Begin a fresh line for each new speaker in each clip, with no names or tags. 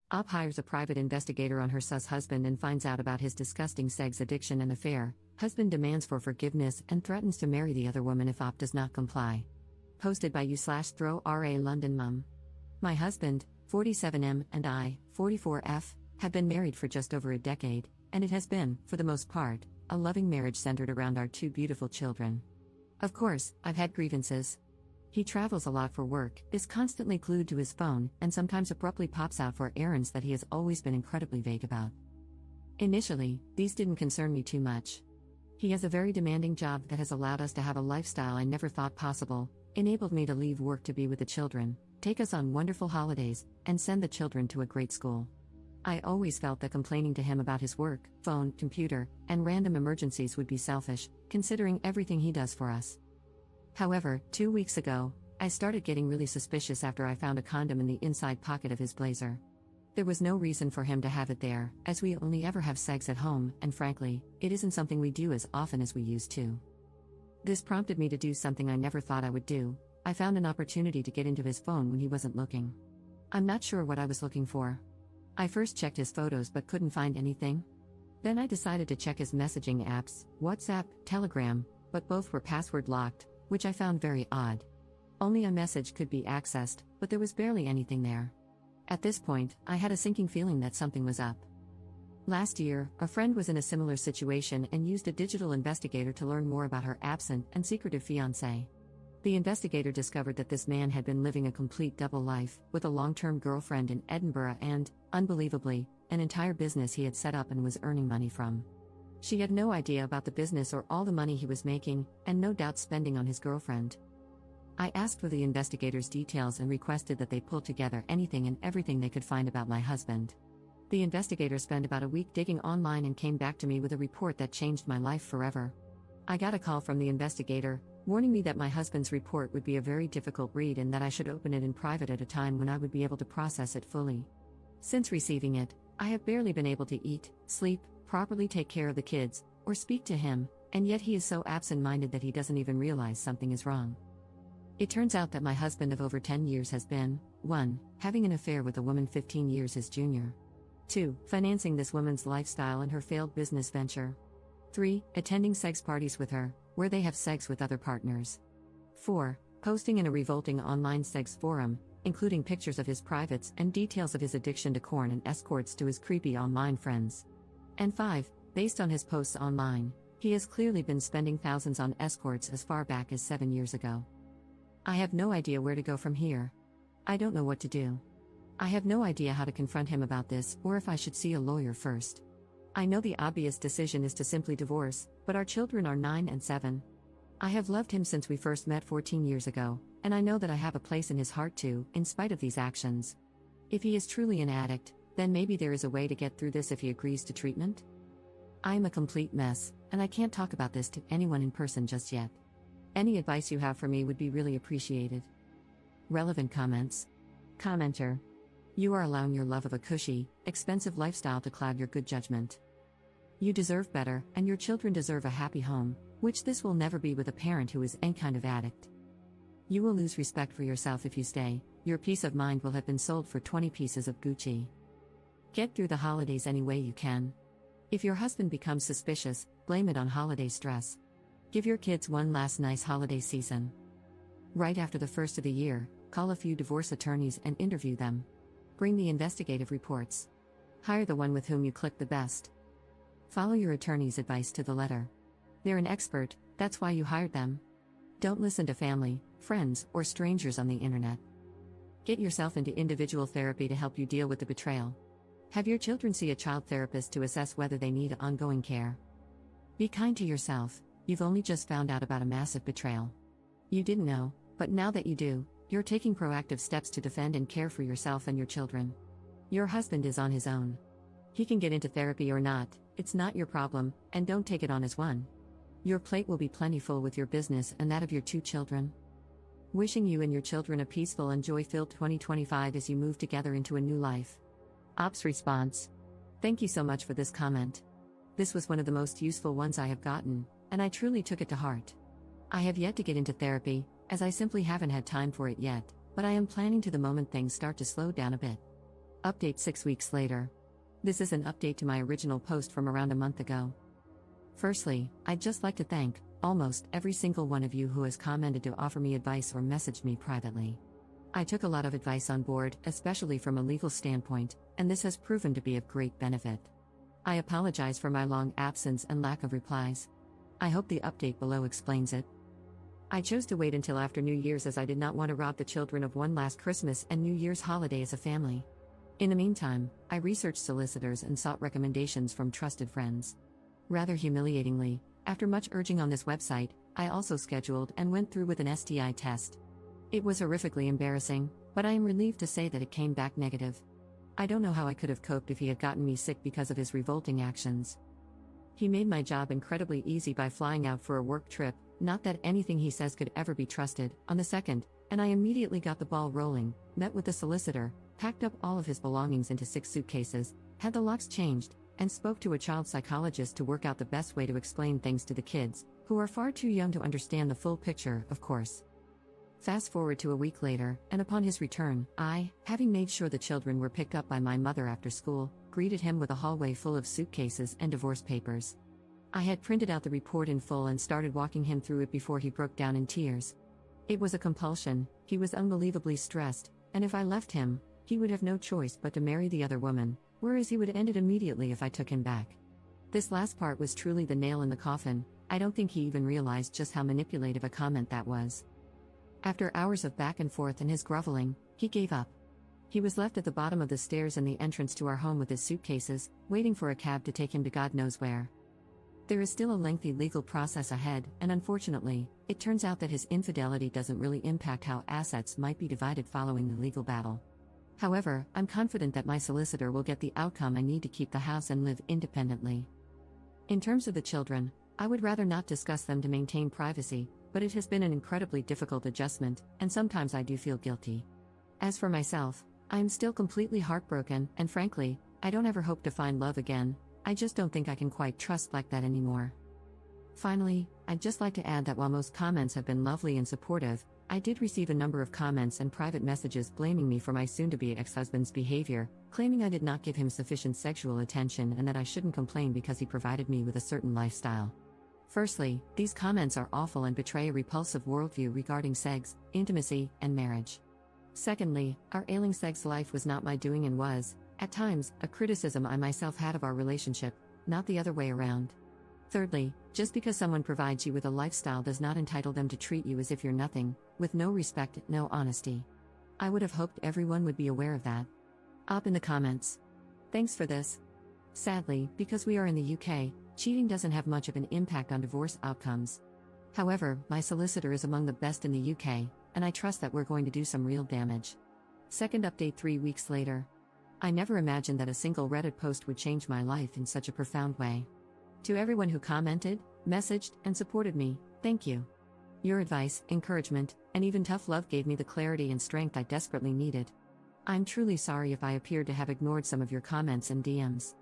Op hires a private investigator on her sus husband and finds out about his disgusting sex addiction and affair. Husband demands for forgiveness and threatens to marry the other woman if Op does not comply. Posted by u/throw-ra London mum. My husband, 47M, and I, 44F, have been married for just over a decade, and it has been, for the most part, a loving marriage centered around our two beautiful children. Of course, I've had grievances. He travels a lot for work, is constantly glued to his phone, and sometimes abruptly pops out for errands that he has always been incredibly vague about. Initially, these didn't concern me too much. He has a very demanding job that has allowed us to have a lifestyle I never thought possible, enabled me to leave work to be with the children, take us on wonderful holidays, and send the children to a great school. I always felt that complaining to him about his work, phone, computer, and random emergencies would be selfish, considering everything he does for us. However, 2 weeks ago, I started getting really suspicious after I found a condom in the inside pocket of his blazer. There was no reason for him to have it there, as we only ever have sex at home, and frankly, it isn't something we do as often as we used to. This prompted me to do something I never thought I would do. I found an opportunity to get into his phone when he wasn't looking. I'm not sure what I was looking for. I first checked his photos but couldn't find anything. Then I decided to check his messaging apps, WhatsApp, Telegram, but both were password locked, which I found very odd. Only a message could be accessed, but there was barely anything there. At this point, I had a sinking feeling that something was up. Last year, a friend was in a similar situation and used a digital investigator to learn more about her absent and secretive fiancé. The investigator discovered that this man had been living a complete double life, with a long-term girlfriend in Edinburgh and, unbelievably, an entire business he had set up and was earning money from. She had no idea about the business or all the money he was making, and no doubt spending on his girlfriend. I asked for the investigator's details and requested that they pull together anything and everything they could find about my husband. The investigator spent about a week digging online and came back to me with a report that changed my life forever. I got a call from the investigator, warning me that my husband's report would be a very difficult read and that I should open it in private at a time when I would be able to process it fully. Since receiving it, I have barely been able to eat, sleep, properly take care of the kids, or speak to him, and yet he is so absent-minded that he doesn't even realize something is wrong. It turns out that my husband of over 10 years has been, 1. Having an affair with a woman 15 years his junior. 2. Financing this woman's lifestyle and her failed business venture. 3. Attending sex parties with her, where they have sex with other partners. 4. Posting in a revolting online sex forum, including pictures of his privates and details of his addiction to corn and escorts to his creepy online friends. And 5. Based on his posts online, he has clearly been spending thousands on escorts as far back as 7 years ago. I have no idea where to go from here. I don't know what to do. I have no idea how to confront him about this or if I should see a lawyer first. I know the obvious decision is to simply divorce, but our children are 9 and 7. I have loved him since we first met 14 years ago, and I know that I have a place in his heart too, in spite of these actions. If he is truly an addict, then maybe there is a way to get through this if he agrees to treatment? I am a complete mess, and I can't talk about this to anyone in person just yet. Any advice you have for me would be really appreciated. Relevant comments. Commenter. You are allowing your love of a cushy, expensive lifestyle to cloud your good judgment. You deserve better, and your children deserve a happy home, which this will never be with a parent who is any kind of addict. You will lose respect for yourself if you stay. Your peace of mind will have been sold for 20 pieces of Gucci. Get through the holidays any way you can. If your husband becomes suspicious, blame it on holiday stress. Give your kids one last nice holiday season. Right after the first of the year, call a few divorce attorneys and interview them. Bring the investigative reports. Hire the one with whom you click the best. Follow your attorney's advice to the letter. They're an expert, that's why you hired them. Don't listen to family, friends, or strangers on the internet. Get yourself into individual therapy to help you deal with the betrayal. Have your children see a child therapist to assess whether they need ongoing care. Be kind to yourself. You've only just found out about a massive betrayal. You didn't know, but now that you do, you're taking proactive steps to defend and care for yourself and your children. Your husband is on his own. He can get into therapy or not, it's not your problem, and don't take it on as one. Your plate will be plentiful with your business and that of your 2 children. Wishing you and your children a peaceful and joy-filled 2025 as you move together into a new life. Ops response. Thank you so much for this comment. This was one of the most useful ones I have gotten, and I truly took it to heart. I have yet to get into therapy, as I simply haven't had time for it yet, but I am planning to the moment things start to slow down a bit. Update 6 weeks later. This is an update to my original post from around a month ago. Firstly, I'd just like to thank almost every single one of you who has commented to offer me advice or messaged me privately. I took a lot of advice on board, especially from a legal standpoint, and this has proven to be of great benefit. I apologize for my long absence and lack of replies. I hope the update below explains it. I chose to wait until after New Year's as I did not want to rob the children of one last Christmas and New Year's holiday as a family. In the meantime, I researched solicitors and sought recommendations from trusted friends. Rather humiliatingly, after much urging on this website, I also scheduled and went through with an STI test. It was horrifically embarrassing, but I am relieved to say that it came back negative. I don't know how I could have coped if he had gotten me sick because of his revolting actions. He made my job incredibly easy by flying out for a work trip, not that anything he says could ever be trusted, on the 2nd, and I immediately got the ball rolling, met with the solicitor, packed up all of his belongings into 6 suitcases, had the locks changed, and spoke to a child psychologist to work out the best way to explain things to the kids, who are far too young to understand the full picture, of course. Fast forward to a week later, and upon his return, I, having made sure the children were picked up by my mother after school, greeted him with a hallway full of suitcases and divorce papers. I had printed out the report in full and started walking him through it before he broke down in tears. It was a compulsion, he was unbelievably stressed, and if I left him, he would have no choice but to marry the other woman, whereas he would end it immediately if I took him back. This last part was truly the nail in the coffin. I don't think he even realized just how manipulative a comment that was. After hours of back and forth and his groveling, he gave up. He was left at the bottom of the stairs in the entrance to our home with his suitcases, waiting for a cab to take him to God knows where. There is still a lengthy legal process ahead, and unfortunately, it turns out that his infidelity doesn't really impact how assets might be divided following the legal battle. However, I'm confident that my solicitor will get the outcome I need to keep the house and live independently. In terms of the children, I would rather not discuss them to maintain privacy, but it has been an incredibly difficult adjustment, and sometimes I do feel guilty. As for myself, I am still completely heartbroken, and frankly, I don't ever hope to find love again. I just don't think I can quite trust like that anymore. Finally, I'd just like to add that while most comments have been lovely and supportive, I did receive a number of comments and private messages blaming me for my soon-to-be ex-husband's behavior, claiming I did not give him sufficient sexual attention and that I shouldn't complain because he provided me with a certain lifestyle. Firstly, these comments are awful and betray a repulsive worldview regarding sex, intimacy, and marriage. Secondly, our ailing sex life was not my doing and was, at times, a criticism I myself had of our relationship, not the other way around. Thirdly, just because someone provides you with a lifestyle does not entitle them to treat you as if you're nothing, with no respect, no honesty. I would have hoped everyone would be aware of that. Up in the comments. Thanks for this. Sadly, because we are in the UK, cheating doesn't have much of an impact on divorce outcomes. However, my solicitor is among the best in the UK, and I trust that we're going to do some real damage. Second update 3 weeks later. I never imagined that a single Reddit post would change my life in such a profound way. To everyone who commented, messaged, and supported me, thank you. Your advice, encouragement, and even tough love gave me the clarity and strength I desperately needed. I'm truly sorry if I appeared to have ignored some of your comments and DMs.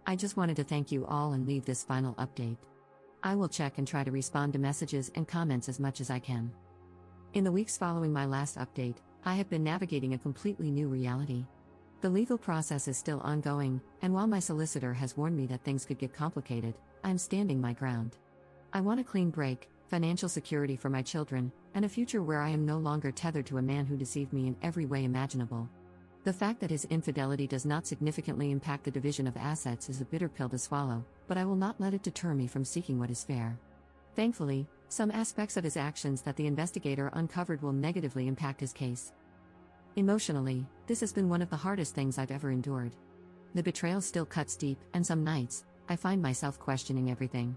I just wanted to thank you all and leave this final update. I will check and try to respond to messages and comments as much as I can. In the weeks following my last update, I have been navigating a completely new reality. The legal process is still ongoing, and while my solicitor has warned me that things could get complicated, I'm standing my ground. I want a clean break, financial security for my children, and a future where I am no longer tethered to a man who deceived me in every way imaginable. The fact that his infidelity does not significantly impact the division of assets is a bitter pill to swallow, but I will not let it deter me from seeking what is fair. Thankfully, some aspects of his actions that the investigator uncovered will negatively impact his case. Emotionally, this has been one of the hardest things I've ever endured. The betrayal still cuts deep, and some nights, I find myself questioning everything.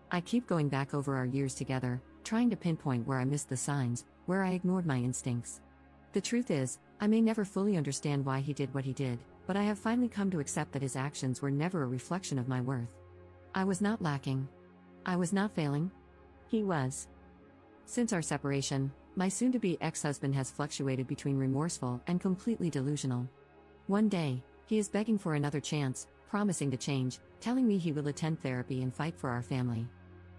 I keep going back over our years together, trying to pinpoint where I missed the signs, where I ignored my instincts. The truth is, I may never fully understand why he did what he did, but I have finally come to accept that his actions were never a reflection of my worth. I was not lacking. I was not failing. He was. Since our separation, my soon-to-be ex-husband has fluctuated between remorseful and completely delusional. One day, he is begging for another chance, promising to change, telling me he will attend therapy and fight for our family.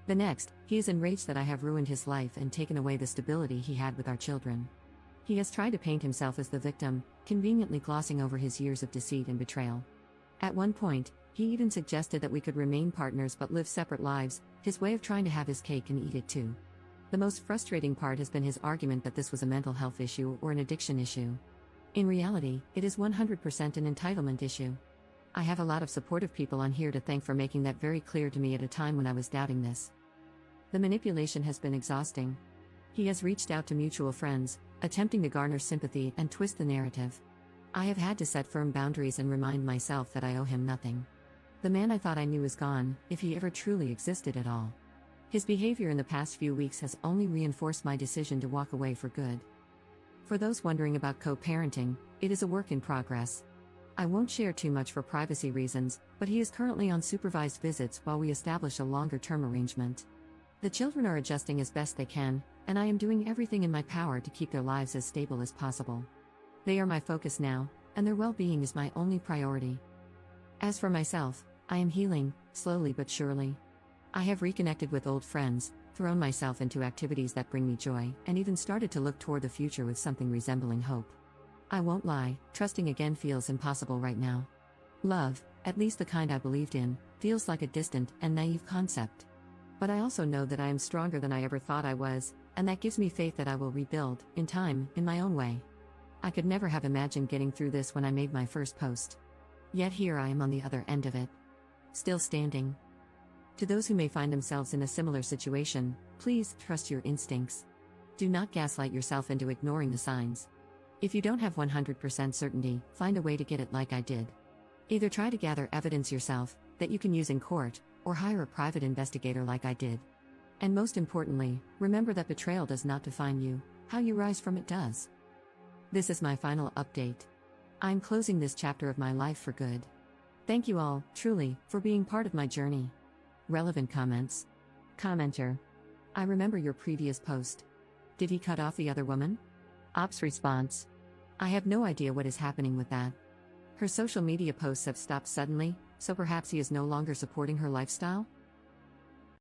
The next, he is enraged that I have ruined his life and taken away the stability he had with our children. He has tried to paint himself as the victim, conveniently glossing over his years of deceit and betrayal. At one point, he even suggested that we could remain partners but live separate lives, his way of trying to have his cake and eat it too. The most frustrating part has been his argument that this was a mental health issue or an addiction issue. In reality, it is 100% an entitlement issue. I have a lot of supportive people on here to thank for making that very clear to me at a time when I was doubting this. The manipulation has been exhausting. He has reached out to mutual friends, attempting to garner sympathy and twist the narrative. I have had to set firm boundaries and remind myself that I owe him nothing. The man I thought I knew is gone, if he ever truly existed at all. His behavior in the past few weeks has only reinforced my decision to walk away for good. For those wondering about co-parenting, it is a work in progress. I won't share too much for privacy reasons, but he is currently on supervised visits while we establish a longer-term arrangement. The children are adjusting as best they can, and I am doing everything in my power to keep their lives as stable as possible. They are my focus now, and their well-being is my only priority. As for myself, I am healing, slowly but surely. I have reconnected with old friends, thrown myself into activities that bring me joy, and even started to look toward the future with something resembling hope. I won't lie, trusting again feels impossible right now. Love, at least the kind I believed in, feels like a distant and naive concept. But I also know that I am stronger than I ever thought I was, and that gives me faith that I will rebuild, in time, in my own way. I could never have imagined getting through this when I made my first post. Yet here I am on the other end of it. Still standing. To those who may find themselves in a similar situation, please trust your instincts. Do not gaslight yourself into ignoring the signs. If you don't have 100% certainty, find a way to get it like I did. Either try to gather evidence yourself, that you can use in court, or hire a private investigator like I did. And most importantly, remember that betrayal does not define you, how you rise from it does. This is my final update. I'm closing this chapter of my life for good. Thank you all, truly, for being part of my journey. Relevant comments. Commenter. I remember your previous post. Did he cut off the other woman? Ops response. I have no idea what is happening with that. Her social media posts have stopped suddenly, so perhaps he is no longer supporting her lifestyle?